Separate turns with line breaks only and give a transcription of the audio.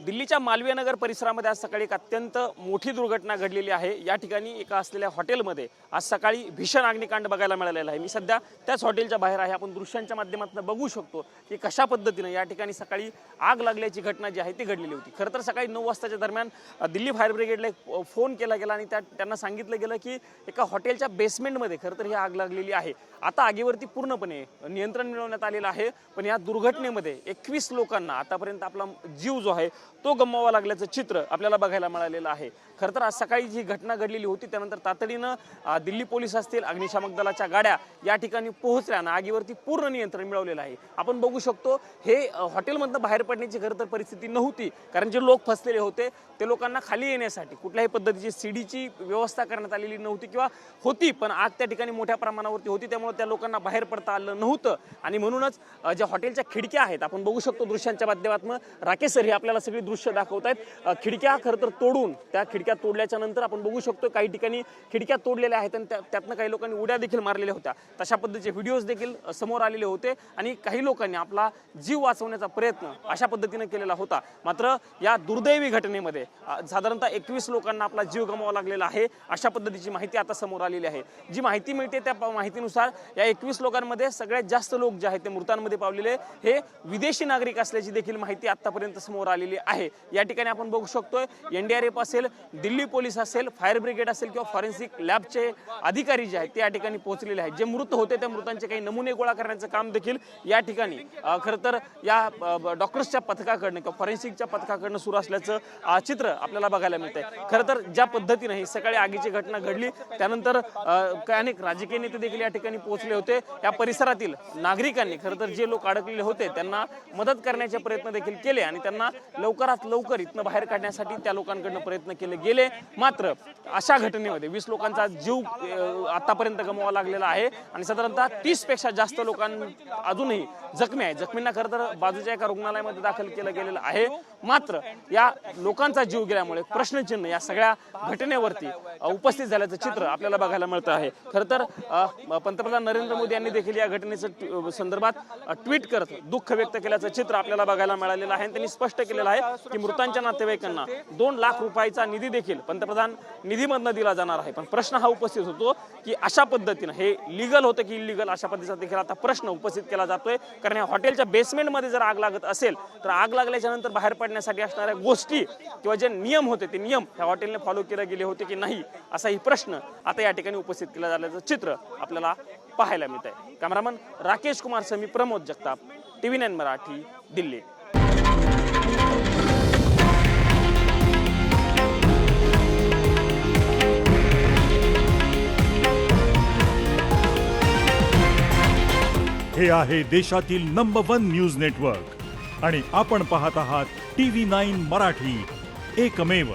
दिल्लीच्या मालवीय नगर परिसरामध्ये आज सकाळी एक अत्यंत मोठी दुर्घटना घडलेली आहे। या ठिकाणी एका असलेल्या हॉटेलमध्ये आज सकाळी भीषण अग्निकांड बघायला मिळालेला आहे। मी सध्या त्याच हॉटेलच्या बाहेर आहे। आपण दृश्यांच्या माध्यमातून बघू शकतो की कशा पद्धतीने या ठिकाणी सकाळी आग लागल्याची घटना जी आहे ती घडलेली होती। खरं तर सकाळी 9 वाजताच्या दरम्यान दिल्ली फायर ब्रिगेडला एक फोन केला गेला आणि त्यांना सांगितलं गेलं की एका हॉटेलच्या बेसमेंटमध्ये खरं तर ही आग लागलेली आहे। आता आगीवरती पूर्णपणे नियंत्रण मिळवण्यात आलेलं आहे, पण या दुर्घटनेमध्ये 21 लोकांना आतापर्यंत आपला जीव जो आहे तो गमवावा लागल्याचं चित्र आपल्याला बघायला मिळालेलं आहे। खरं तर आज सकाळी जी घटना घडलेली होती त्यानंतर तातडीनं दिल्ली पोलीस असतील, अग्निशामक दलाच्या गाड्या या ठिकाणी पोहोचल्यानं आगीवरती पूर्ण नियंत्रण मिळवलेलं आहे। आपण बघू शकतो हे हॉटेलमधनं बाहेर पडण्याची खरं तर परिस्थिती नव्हती, कारण जे लोक फसलेले होते ते लोकांना खाली येण्यासाठी कुठल्याही पद्धतीची सीडीची व्यवस्था करण्यात आलेली नव्हती किंवा होती, पण आग त्या ठिकाणी मोठ्या प्रमाणावरती होती, त्यामुळे त्या लोकांना बाहेर पडता आलं नव्हतं। आणि म्हणूनच ज्या हॉटेलच्या खिडक्या आहेत आपण बघू शकतो दृश्यांच्या माध्यमातून, राकेश सर हे आपल्याला सगळी दृश्य दाखवतायत। खिडक्या खरं तर तोडून त्या खिडक्या तोडल्याच्या नंतर आपण बघू शकतो काही ठिकाणी खिडक्या तोडलेल्या आहेत आणि त्यातनं काही लोकांनी उड्या देखील मारलेल्या होत्या। तशा पद्धतीचे व्हिडिओज देखील समोर आलेले होते आणि काही लोकांनी आपला जीव वाचवण्याचा प्रयत्न अशा पद्धतीने केलेला होता। मात्र या दुर्दैवी घटनेमध्ये साधारणतः 21 लोकांना आपला जीव गमवावा लागलेला आहे, अशा पद्धतीची माहिती आता समोर आलेली आहे। जी माहिती मिळते त्या माहितीनुसार या 21 लोकांमध्ये सगळ्यात जास्त लोक जे आहेत ते मृतांमध्ये पावलेले हे विदेशी नागरिक असल्याची देखील माहिती आतापर्यंत समोर आलेली आहे। या ठिकाणी आपण बघू शकतोय एनडीआरएफ असेल, दिल्ली पोलीस असेल, फायर ब्रिगेड असेल किंवा फॉरेन्सिक लॅबचे अधिकारी जे आहेत ते या ठिकाणी पोहोचलेले आहेत। जे मृत होते त्या मृतांचे काही नमुने गोळा करण्याचं काम देखील या ठिकाणी खरं तर या डॉक्टर्सच्या पथकाकडनं किंवा फॉरेन्सिकच्या पथकाकडनं सुरू असल्याचं चित्र आपल्याला बघायला मिळतंय। खरं तर ज्या पद्धतीने ही सकाळी आगीची घटना घडली त्यानंतर अनेक राजकीय नेते देखील या ठिकाणी पोहोचले होते। या परिसरातील नागरिकांनी खरं तर जे लोक अडकलेले होते त्यांना मदत करण्याचे प्रयत्न देखील केले आणि त्यांना लवकरात लवकर इथनं बाहेर काढण्यासाठी त्या लोकांकडनं प्रयत्न केले गेले। मात्र अशा घटनेमध्ये 20 लोकांचा जीव आतापर्यंत गमवावा लागलेला आहे आणि साधारणतः 30 पेक्षा जास्त लोकांना अजूनही जखमी आहेत। जखमींना खरं तर बाजूच्या एका रुग्णालयामध्ये दाखल केलं गेलेलं आहे। मात्र या लोकांचा जीव गेल्यामुळे प्रश्नचिन्ह या सगळ्या घटनेवरती उपस्थित झाल्याचं चित्र आपल्याला बघायला मिळतं आहे। खरं तर पंतप्रधान नरेंद्र मोदी यांनी देखील या घटनेचं संदर्भात ट्विट करत दुःख व्यक्त केल्याचं चित्र आपल्याला बघायला मिळालेलं आहे। त्यांनी स्पष्ट केलेलं आहे की मृतांच्या नातेवाईकांना 2 लाख रुपयाचा निधी देखील पंतप्रधान निधीमधनं दिला जाणार आहे। पण प्रश्न हा उपस्थित होतो की अशा पद्धतीनं हे लीगल होतं की इलिगल, अशा पद्धतीचा देखील आता प्रश्न उपस्थित केला जातोय। कारण या हॉटेलच्या बेसमेंटमध्ये जर आग लागत असेल तर आग लागल्याच्या नंतर बाहेर पडण्यासाठी असणाऱ्या गोष्टी किंवा जे नियम होते ते नियम ह्या हॉटेलने फॉलो केले गेले होते की नाही, असाही प्रश्न आता या ठिकाणी उपस्थित केला झाल्याचं चित्र आपल्याला पाहायला मिळत आहे। कॅमेरामन राकेश कुमार सह मी प्रमोद जगताप, TV9 मराठी, दिल्ली।
हे आहे देशातील नंबर 1 न्यूज नेटवर्क आणि आपण पाहत आहात TV9 मराठी, एकमेव।